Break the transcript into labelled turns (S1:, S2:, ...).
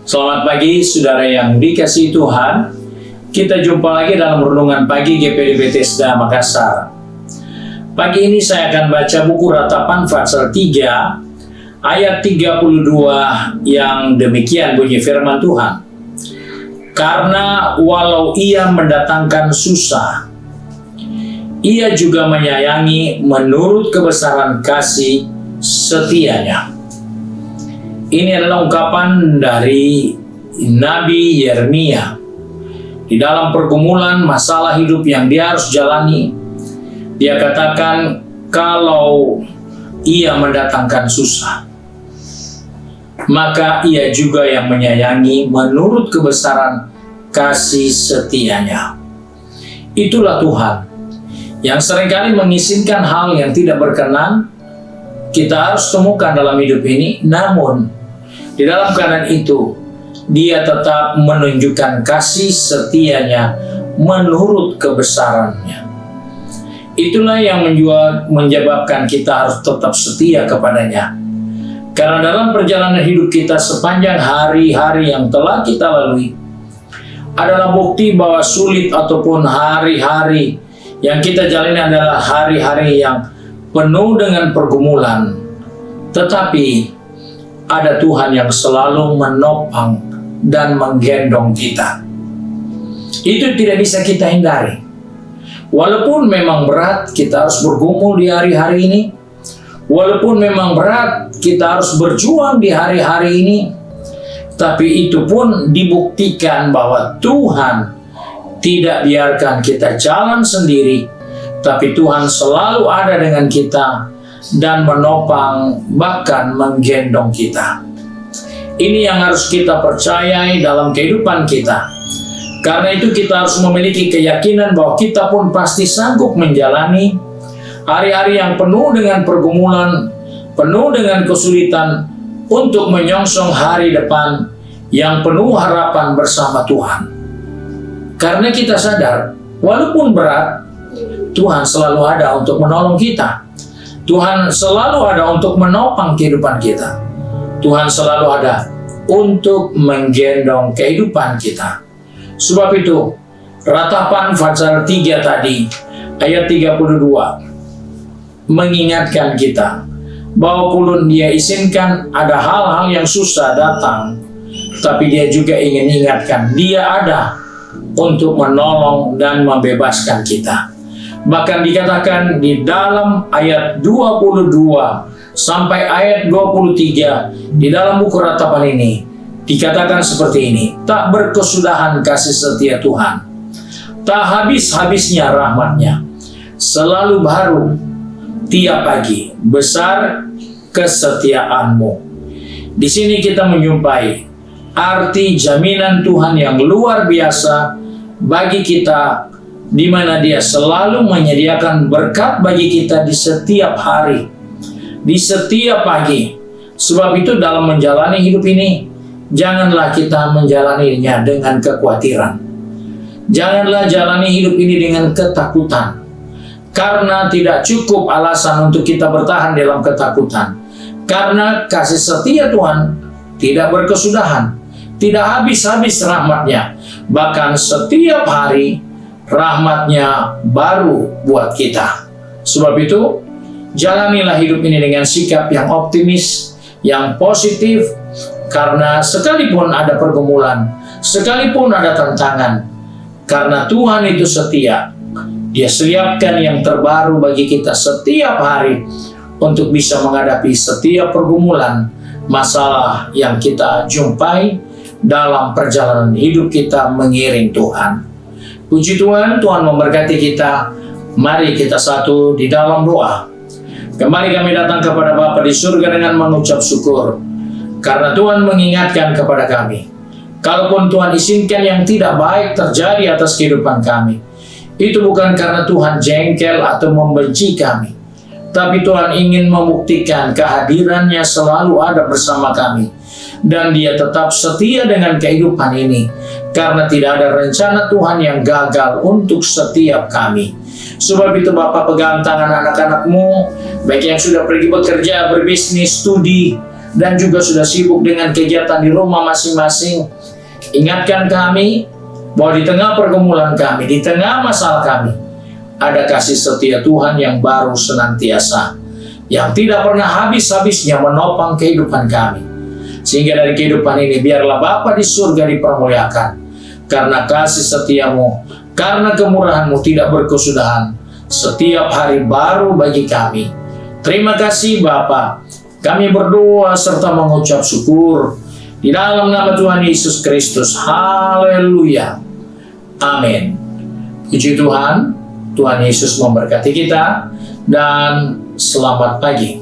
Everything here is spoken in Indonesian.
S1: Selamat pagi saudara yang dikasihi Tuhan. Kita jumpa lagi dalam renungan pagi GPD Bethesda Makassar. Pagi ini saya akan baca buku Ratapan pasal 3 ayat 32 yang demikian bunyi firman Tuhan. Karena walau ia mendatangkan susah, ia juga menyayangi menurut kebesaran kasih setianya. Ini adalah ungkapan dari Nabi Yeremia. Di dalam pergumulan masalah hidup yang dia harus jalani, dia katakan kalau ia mendatangkan susah, maka ia juga yang menyayangi menurut kebesaran kasih setianya. Itulah Tuhan yang seringkali mengizinkan hal yang tidak berkenan kita harus temukan dalam hidup ini, namun di dalam keadaan itu, dia tetap menunjukkan kasih setianya menurut kebesarannya. Itulah yang menyebabkan kita harus tetap setia kepadanya. Karena dalam perjalanan hidup kita sepanjang hari-hari yang telah kita lalui, adalah bukti bahwa sulit ataupun hari-hari yang kita jalani adalah hari-hari yang penuh dengan pergumulan. Tetapi ada Tuhan yang selalu menopang dan menggendong kita. Itu tidak bisa kita hindari. Walaupun memang berat, kita harus bergumul di hari-hari ini. Walaupun memang berat, kita harus berjuang di hari-hari ini. Tapi itu pun dibuktikan bahwa Tuhan tidak biarkan kita jalan sendiri, tapi Tuhan selalu ada dengan kita dan menopang, bahkan menggendong kita. Ini yang harus kita percayai dalam kehidupan kita. Karena itu kita harus memiliki keyakinan bahwa kita pun pasti sanggup menjalani hari-hari yang penuh dengan pergumulan, penuh dengan kesulitan, untuk menyongsong hari depan yang penuh harapan bersama Tuhan. Karena kita sadar, walaupun berat, Tuhan selalu ada untuk menolong kita. Tuhan selalu ada untuk menopang kehidupan kita. Tuhan selalu ada untuk menggendong kehidupan kita. Sebab itu, Ratapan pasal 3 tadi, ayat 32, mengingatkan kita bahwa pun dia izinkan ada hal-hal yang susah datang, tapi dia juga ingin ingatkan dia ada untuk menolong dan membebaskan kita. Bahkan dikatakan di dalam ayat 22 sampai ayat 23 di dalam buku Ratapan ini dikatakan seperti ini. Tak berkesudahan kasih setia Tuhan, tak habis-habisnya rahmatnya, selalu baru tiap pagi, besar kesetiaanmu. Di sini kita menjumpai arti jaminan Tuhan yang luar biasa bagi kita, di mana dia selalu menyediakan berkat bagi kita di setiap hari, di setiap pagi. Sebab itu dalam menjalani hidup ini, janganlah kita menjalaninya dengan kekhawatiran. Janganlah jalani hidup ini dengan ketakutan. Karena tidak cukup alasan untuk kita bertahan dalam ketakutan. Karena kasih setia Tuhan tidak berkesudahan, tidak habis-habis rahmatnya. Bahkan setiap hari rahmatnya baru buat kita. Sebab itu, jalanilah hidup ini dengan sikap yang optimis, yang positif, karena sekalipun ada pergumulan, sekalipun ada tantangan, karena Tuhan itu setia, dia siapkan yang terbaru bagi kita setiap hari untuk bisa menghadapi setiap pergumulan, masalah yang kita jumpai dalam perjalanan hidup kita mengiring Tuhan. Puji Tuhan, Tuhan memberkati kita. Mari kita satu di dalam doa. Kembali kami datang kepada Bapa di surga dengan mengucap syukur, karena Tuhan mengingatkan kepada kami, kalaupun Tuhan izinkan yang tidak baik terjadi atas kehidupan kami, itu bukan karena Tuhan jengkel atau membenci kami, tapi Tuhan ingin membuktikan kehadirannya selalu ada bersama kami, dan dia tetap setia dengan kehidupan ini, karena tidak ada rencana Tuhan yang gagal untuk setiap kami. Sebab itu Bapa, pegang tangan anak-anak-Mu, baik yang sudah pergi bekerja, berbisnis, studi, dan juga sudah sibuk dengan kegiatan di rumah masing-masing. Ingatkan kami bahwa di tengah pergumulan kami, di tengah masalah kami, ada kasih setia Tuhan yang baru senantiasa, yang tidak pernah habis-habisnya menopang kehidupan kami. Sehingga dari kehidupan ini biarlah Bapa di surga dipermuliakan, karena kasih setiamu, karena kemurahanmu tidak berkesudahan, setiap hari baru bagi kami. Terima kasih Bapa. Kami berdoa serta mengucap syukur di dalam nama Tuhan Yesus Kristus. Haleluya. Amin. Puji Tuhan. Tuhan Yesus memberkati kita dan selamat pagi.